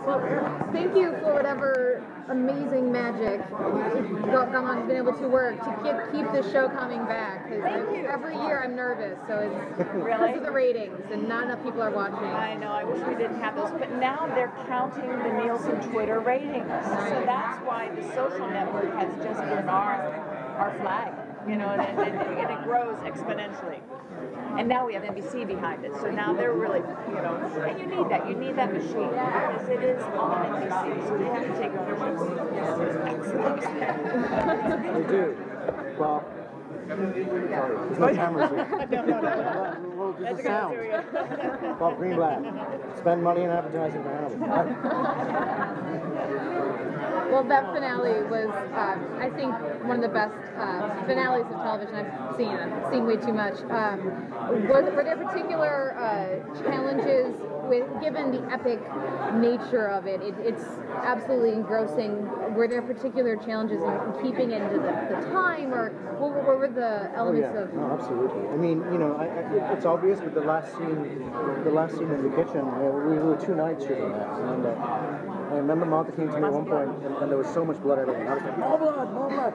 Well, thank you for whatever amazing magic Gamon's been able to work to keep this show coming back. Every year I'm nervous, so it's because of the ratings, and not enough people are watching. I know, I wish we didn't have those, but now they're counting the Nielsen Twitter ratings, so that's why the social network has just been our flag, you know, and it grows exponentially. And now we have NBC behind it, so now they're really, you know, and you need that machine, because it is on NBC, so they have to take ownership. They do. Well, sorry, there's no cameras here. No. Well, just a sound. Bob Greenblatt, spend money on advertising for Hannibal. Well, that finale was, I think, one of the best finales of television I've seen. I've seen way too much. Were there particular challenges given the epic nature of it? It's absolutely engrossing. Were there particular challenges in keeping it into the time, or what were the elements of? No, absolutely. I mean, you know, it's obvious, but the last scene in the kitchen, we were 2 nights shooting that, and I remember Martha came to me at one point, and there was so much blood everywhere. I was like, more blood, more blood.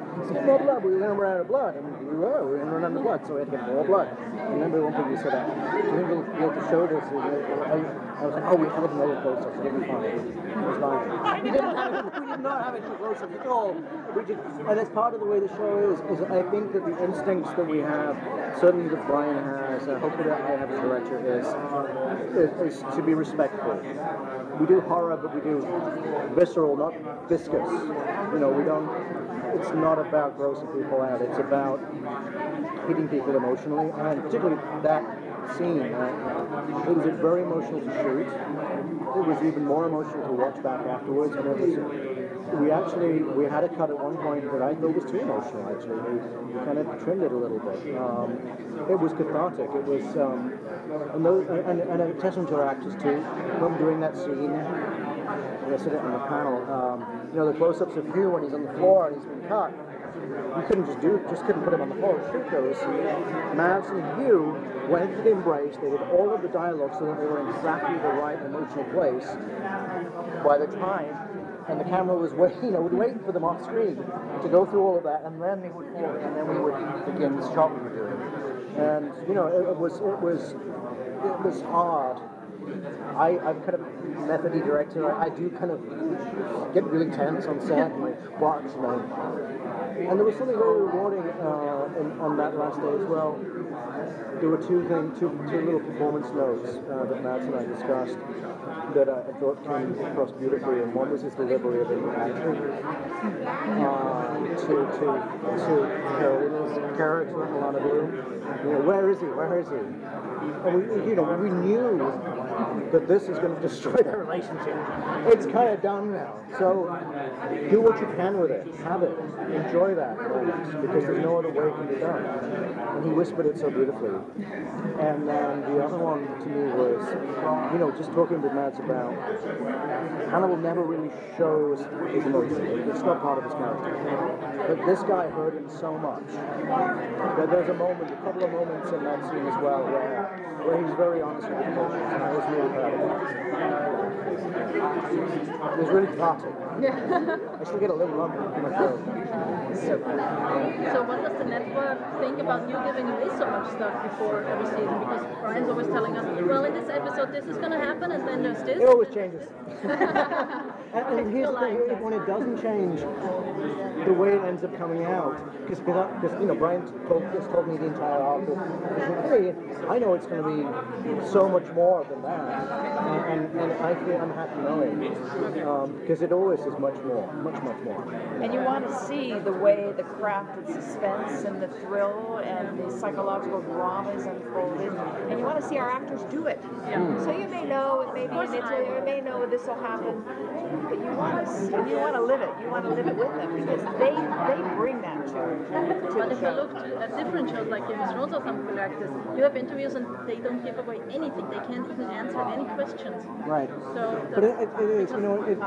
We were going to run out of blood. And we were going to run out of blood, so we had to get more blood. I remember one thing you said, do you think we'll be able to show this? I was like, oh, we have it in all close-ups, it'll be fine. It was fine. We did not have it in close-ups at all. And that's part of the way the show is I think that the instincts that we have, certainly that Bryan has, I hope that I have as a director, is to be respectful. We do horror, but we do visceral, not viscous. You know, it's not about grossing people out, it's about hitting people emotionally, and particularly that scene. It was very emotional to shoot. It was even more emotional to watch back afterwards, and we had a cut at one point that I thought was too emotional, actually. We kind of trimmed it a little bit. It was cathartic. It was, and a testament to our actors too, from doing that scene. I said it on the panel. You know, the close-ups of Hugh when he's on the floor and he's been cut. You couldn't couldn't put him on the floor to shoot those. Mavs and Hugh went into the embrace. They did all of the dialogue so that they were in exactly the right emotional place by the time. And the camera was waiting for them off screen to go through all of that, and then they would fall, and then we would begin the shot we were doing. And you know, it was hard. I'm kind of methody director. I do kind of get really tense on set, and I watch, and there was something very rewarding on that last day as well. There were two little performance notes that Matt and I discussed that I thought came across beautifully, and one was his delivery of an actor to Caroline's character, Alana Bloom. You know, where is he? And we knew that this is going to destroy their relationship. It's kind of done now. So do what you can with it. Have it. Enjoy that moment, because there's no other way it can be done. And he whispered it so beautifully. And then the other one to me was, you know, just talking with Mads about Hannibal never really shows his emotion. It's not part of his character. But this guy hurt him so much that there's a couple of moments in that scene as well where he's very honest with his emotions, and I was really proud of it. It was really cathartic. I still get a little lump in my throat. So what does the network think about you giving away so much stuff before every season? Because Bryan's always telling us, well, in this episode this is going to happen, and then there's this. It always changes. And here's the thing, when it doesn't change, the way it ends up coming out, because you know, Bryan just told me the entire arc. Hey, I know it's going to be so much more than that, and I'm happy knowing, because it always is much more. And you want to see the way the crafted suspense and the thrill and the psychological drama is unfolded, and you want to see our actors do it. Yeah. So you may know it may be in Italy, you may know this will happen, but you want to live it. You want to live it with them, because they bring that to But if you look at different shows like Game of Thrones or something like this, you have interviews and they don't give away anything. They can't even answer any questions. Right. So, but it is, you know, it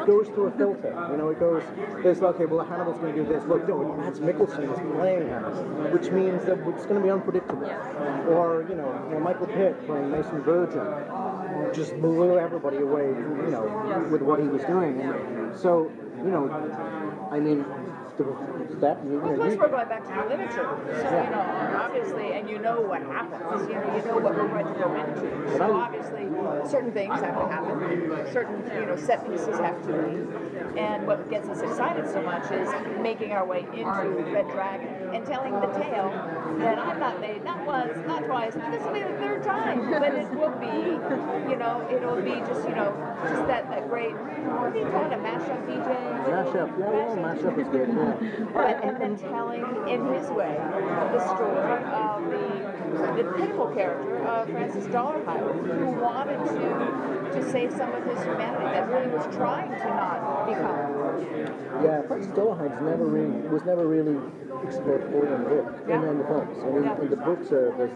goes through a filter. You know, it goes, there's okay, well, Hannibal's going to do this. Look, no, Mads Mikkelsen is playing Hannibal, which means that it's going to be unpredictable. Yeah. Or, you know, Michael Pitt playing Mason Virgin. just blew everybody away, you know, with what he was doing. And so, you know, I mean, that, you know, plus we're going back to the literature, so you know, obviously, and you know what happens. You know what we're going to go into. So obviously, certain things have to happen, certain set pieces have to be, and what gets us excited so much is making our way into Red Dragon and telling the tale that I've not made, not once, not twice, not this will be the third time, but it will be, it'll be just just that great, what do you call it, a mashup, DJ? Mashup, mashup is good. Yeah. And then telling in his way the story of the pitiful character of Francis Dolarhyde, who wanted to save some of his humanity, that really was trying to not become. Yeah, Francis Dolarhyde was never really explored fully in the book, in the films. I mean, in the books there's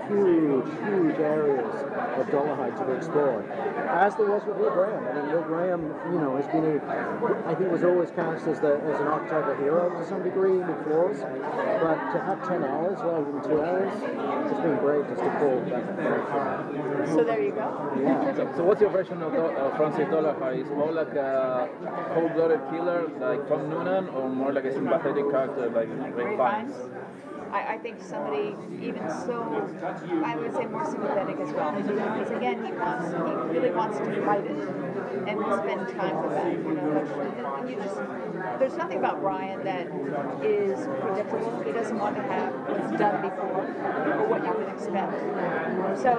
huge areas of Dolarhyde to be explored, as there was with Will Graham. I mean, Will Graham, has been I think was always cast as an archetypal hero to some degree with flaws, but to have 10 hours rather than 2 hours, it's been great just to pull that. So there you go. Yeah. So what's your version of Francis Dolarhyde? Is more like a cold-blooded killer like Tom Noonan, or more like a sympathetic character like Ray Fiennes? I think somebody even so, I would say more sympathetic as well. Because again, he really wants to fight it, and we spend time with that. There's nothing about Bryan that is predictable. He doesn't want to have what's done before or what you would expect. So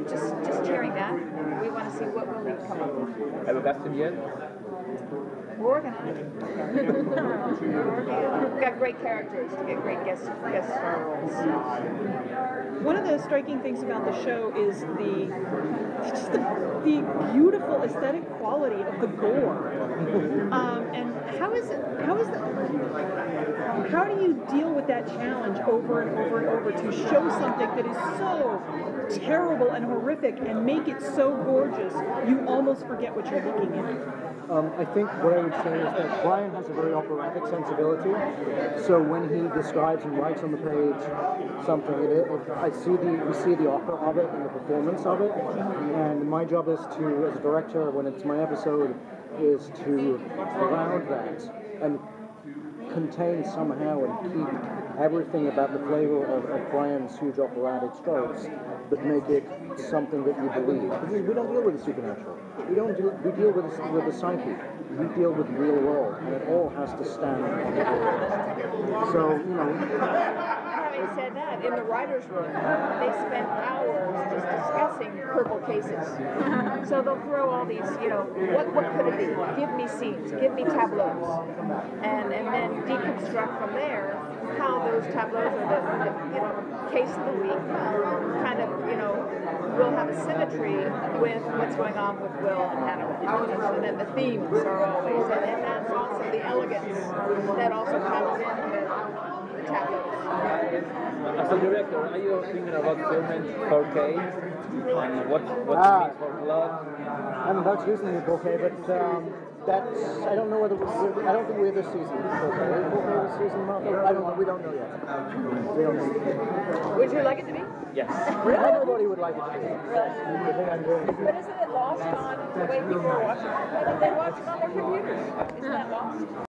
just hearing that, we want to see what will he come up with. Have you got him yet? We're working on it. We've got great characters to get great guest star roles. One of the striking things about the show is the beautiful aesthetic quality of the gore. And how do you deal with that challenge over and over and over to show something that is so terrible and horrific and make it so gorgeous you almost forget what you're looking at? I think what I would say is that Bryan has a very operatic sensibility. So when he describes and writes on the page something, we see the opera of it and the performance of it. And my job is to, as a director, when it's my episode, is to ground that and contain somehow and keep everything about the flavor of Bryan's huge operatic strokes, but make it something that you believe. Because we don't deal with the supernatural. We deal with the psyche. We deal with the real world, and it all has to stand on the world. So, Having said that, in the writer's room, they spend hours just discussing purple cases. So they'll throw all these, what could it be? Give me scenes, give me tableaus, and then deconstruct from there how those tableaus or the case of the week kind of, will have a symmetry with what's going on with Will and Hannibal. And so then the themes are always, and that's also the elegance that also comes in with the tableaus. As a director, are you thinking about filming 4K? And what it means for blood? I'm about using the 4K, but I don't know whether I don't think we're this season. Are we 4K this season, Martha? I don't know. We don't know yet. We don't know. Would you like it to be? Yes. Everybody would like it to be. The thing I'm doing. But isn't it lost on the way people are watching? They watch it on their computers. Isn't that lost?